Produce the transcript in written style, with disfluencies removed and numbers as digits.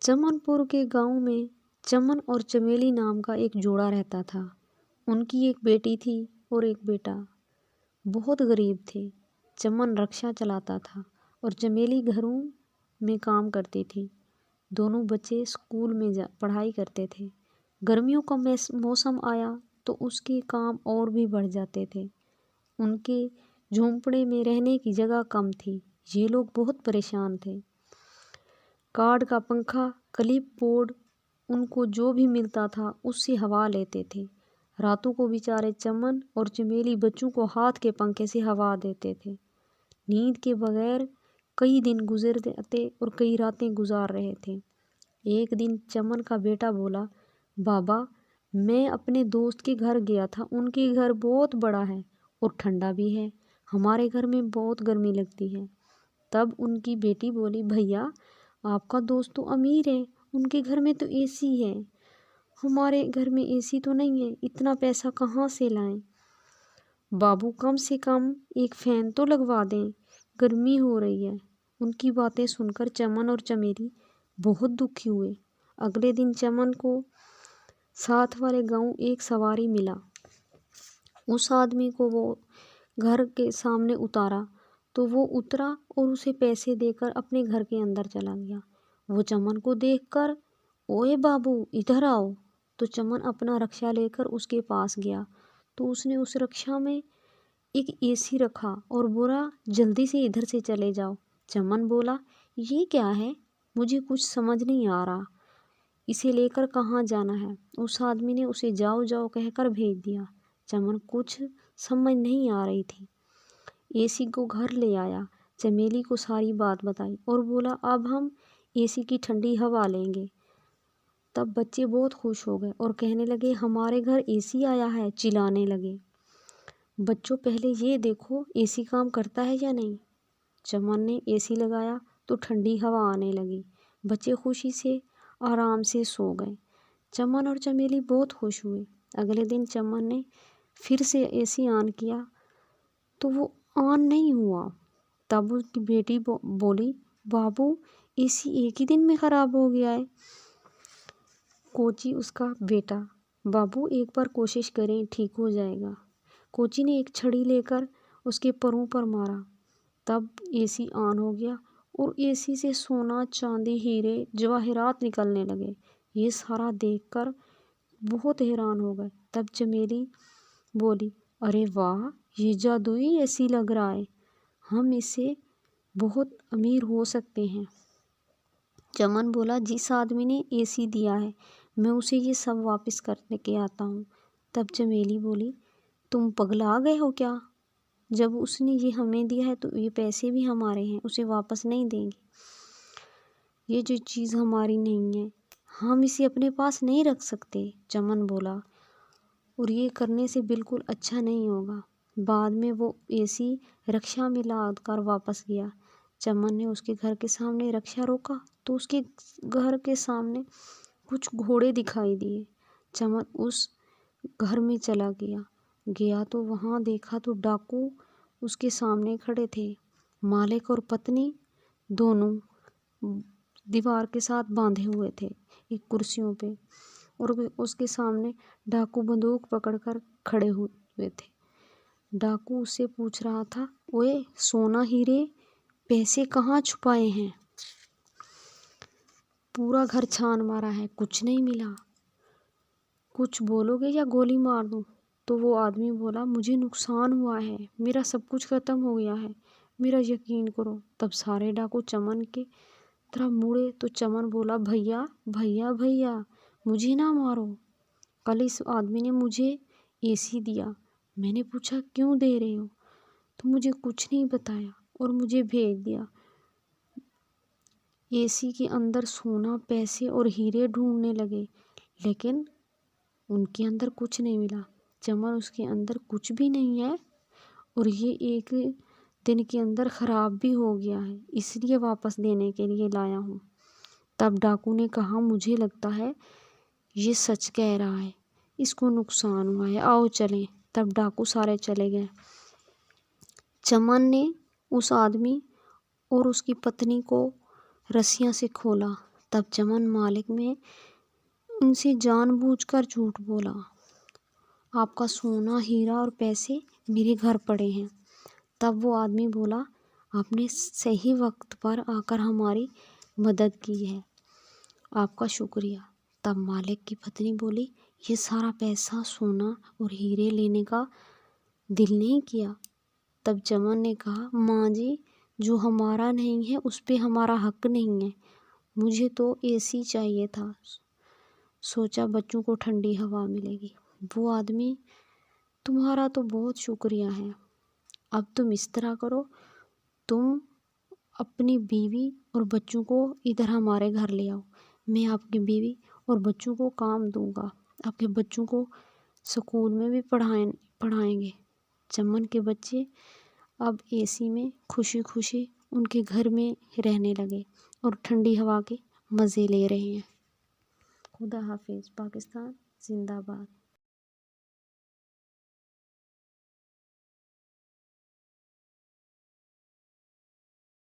چمن پور کے گاؤں میں چمن اور چمیلی نام کا ایک جوڑا رہتا تھا۔ ان کی ایک بیٹی تھی اور ایک بیٹا۔ بہت غریب تھے۔ چمن رکشا چلاتا تھا اور چمیلی گھروں میں کام کرتی تھی۔ دونوں بچے اسکول میں پڑھائی کرتے تھے۔ گرمیوں کا موسم آیا تو اس کے کام اور بھی بڑھ جاتے تھے۔ ان کے جھونپڑے میں رہنے کی جگہ کم تھی۔ یہ لوگ بہت پریشان تھے۔ کاٹ کا پنکھا، کلپ بورڈ، ان کو جو بھی ملتا تھا اس سے ہوا لیتے تھے۔ راتوں کو بیچارے چمن اور چمیلی بچوں کو ہاتھ کے پنکھے سے ہوا دیتے تھے۔ نیند کے بغیر کئی دن گزر جاتے اور کئی راتیں گزار رہے تھے۔ ایک دن چمن کا بیٹا بولا، بابا میں اپنے دوست کے گھر گیا تھا۔ ان کے گھر بہت بڑا ہے اور ٹھنڈا بھی ہے۔ ہمارے گھر میں بہت گرمی لگتی ہے۔ تب ان کی بیٹی بولی، بھیا آپ کا دوست تو امیر ہے، ان کے گھر میں تو اے سی ہے، ہمارے گھر میں اے سی تو نہیں ہے، اتنا پیسہ کہاں سے لائیں؟ بابو کم سے کم ایک فین تو لگوا دیں، گرمی ہو رہی ہے۔ ان کی باتیں سن کر چمن اور چمیلی بہت دکھی ہوئے۔ اگلے دن چمن کو ساتھ والے گاؤں ایک سواری ملا۔ اس آدمی کو وہ گھر کے سامنے اتارا تو وہ اترا اور اسے پیسے دے کر اپنے گھر کے اندر چلا گیا۔ وہ چمن کو دیکھ کر، اوئے بابو ادھر آؤ۔ تو چمن اپنا رکشا لے کر اس کے پاس گیا تو اس نے اس رکشا میں ایک اے سی رکھا اور بولا، جلدی سے ادھر سے چلے جاؤ۔ چمن بولا، یہ کیا ہے؟ مجھے کچھ سمجھ نہیں آ رہا، اسے لے کر کہاں جانا ہے؟ اس آدمی نے اسے جاؤ جاؤ کہہ کر بھیج دیا۔ چمن کچھ سمجھ نہیں آ رہی تھی۔ اے سی کو گھر لے آیا، چمیلی کو ساری بات بتائی اور بولا، اب ہم اے سی کی ٹھنڈی ہوا لیں گے۔ تب بچے بہت خوش ہو گئے اور کہنے لگے، ہمارے گھر اے سی آیا ہے، چلانے لگے۔ بچوں پہلے یہ دیکھو اے سی کام کرتا ہے یا نہیں۔ چمن نے اے سی لگایا تو ٹھنڈی ہوا آنے لگی۔ بچے خوشی سے آرام سے سو گئے۔ چمن اور چمیلی بہت خوش ہوئے۔ اگلے دن چمن نے پھر سے اے سی آن کیا تو وہ آن نہیں ہوا۔ تب اس کی بیٹی بولی، بابو اے سی ایک ہی دن میں خراب ہو گیا ہے۔ کوچی اس کا بیٹا، بابو ایک بار کوشش کریں، ٹھیک ہو جائے گا۔ کوچی نے ایک چھڑی لے کر اس کے پروں پر مارا، تب اے سی آن ہو گیا اور اے سی سے سونا، چاندی، ہیرے، جواہرات نکلنے لگے۔ یہ سارا دیکھ کر بہت حیران ہو گئے۔ تب چمیلی بولی، ارے واہ، یہ جادوئی اے سی لگ رہا ہے، ہم اس سے بہت امیر ہو سکتے ہیں۔ چمن بولا، جس آدمی نے اے سی دیا ہے میں اسے یہ سب واپس کر کے آتا ہوں۔ تب چمیلی بولی، تم پگلا گئے ہو کیا؟ جب اس نے یہ ہمیں دیا ہے تو یہ پیسے بھی ہمارے ہیں، اسے واپس نہیں دیں گے۔ یہ جو چیز ہماری نہیں ہے، ہم اسے اپنے پاس نہیں رکھ سکتے، چمن بولا، اور یہ کرنے سے بالکل اچھا نہیں ہوگا۔ بعد میں وہ اے سی رکشا میں لاد کر واپس گیا۔ چمن نے اس کے گھر کے سامنے رکشا روکا تو اس کے گھر کے سامنے کچھ گھوڑے دکھائی دیے۔ چمن اس گھر میں چلا گیا تو وہاں دیکھا تو ڈاکو اس کے سامنے کھڑے تھے۔ مالک اور پتنی دونوں دیوار کے ساتھ باندھے ہوئے تھے ایک کرسیوں پہ، اور اس کے سامنے ڈاکو بندوق پکڑ کر کھڑے ہوئے تھے۔ ڈاکو اس سے پوچھ رہا تھا، اوئے سونا، ہیرے، پیسے کہاں چھپائے ہیں؟ پورا گھر چھان مارا ہے، کچھ نہیں ملا، کچھ بولو گے یا گولی مار دوں؟ تو وہ آدمی بولا، مجھے نقصان ہوا ہے، میرا سب کچھ ختم ہو گیا ہے، میرا یقین کرو۔ تب سارے ڈاکو چمن کے طرف مڑے تو چمن بولا، بھیا بھیا بھیا مجھے نہ مارو، کل اس آدمی نے مجھے اے سی دیا، میں نے پوچھا کیوں دے رہے ہو تو مجھے کچھ نہیں بتایا اور مجھے بھیج دیا۔ اے سی کے اندر سونا، پیسے اور ہیرے ڈھونڈنے لگے لیکن ان کے اندر کچھ نہیں ملا۔ چمن، اس کے اندر کچھ بھی نہیں ہے اور یہ ایک دن کے اندر خراب بھی ہو گیا ہے، اس لیے واپس دینے کے لیے لایا ہوں۔ تب ڈاکو نے کہا، مجھے لگتا ہے یہ سچ کہہ رہا ہے، اس کو نقصان ہوا ہے، آؤ چلیں۔ تب ڈاکو سارے چلے گئے۔ چمن نے اس آدمی اور اس کی پتنی کو رسیاں سے کھولا تب چمن مالک نے ان سے جان بوجھ کر جھوٹ بولا، آپ کا سونا، ہیرا اور پیسے میرے گھر پڑے ہیں۔ تب وہ آدمی بولا، آپ نے صحیح وقت پر آ کر ہماری مدد کی ہے، آپ کا شکریہ۔ تب مالک کی پتنی بولی، یہ سارا پیسہ، سونا اور ہیرے لینے کا دل نہیں کیا؟ تب چمن نے کہا، ماں جی، جو ہمارا نہیں ہے اس پہ ہمارا حق نہیں ہے، مجھے تو اے سی چاہیے تھا، سوچا بچوں کو ٹھنڈی ہوا ملے گی۔ وہ آدمی، تمہارا تو بہت شکریہ ہے، اب تم اس طرح کرو، تم اپنی بیوی اور بچوں کو ادھر ہمارے گھر لے آؤ، میں آپ کی بیوی اور بچوں کو کام دوں گا، آپ کے بچوں کو اسکول میں بھی پڑھائیں گے۔ چمن کے بچے اب اے سی میں خوشی خوشی ان کے گھر میں رہنے لگے اور ٹھنڈی ہوا کے مزے لے رہے ہیں۔ خدا حافظ۔ پاکستان زندہ باد۔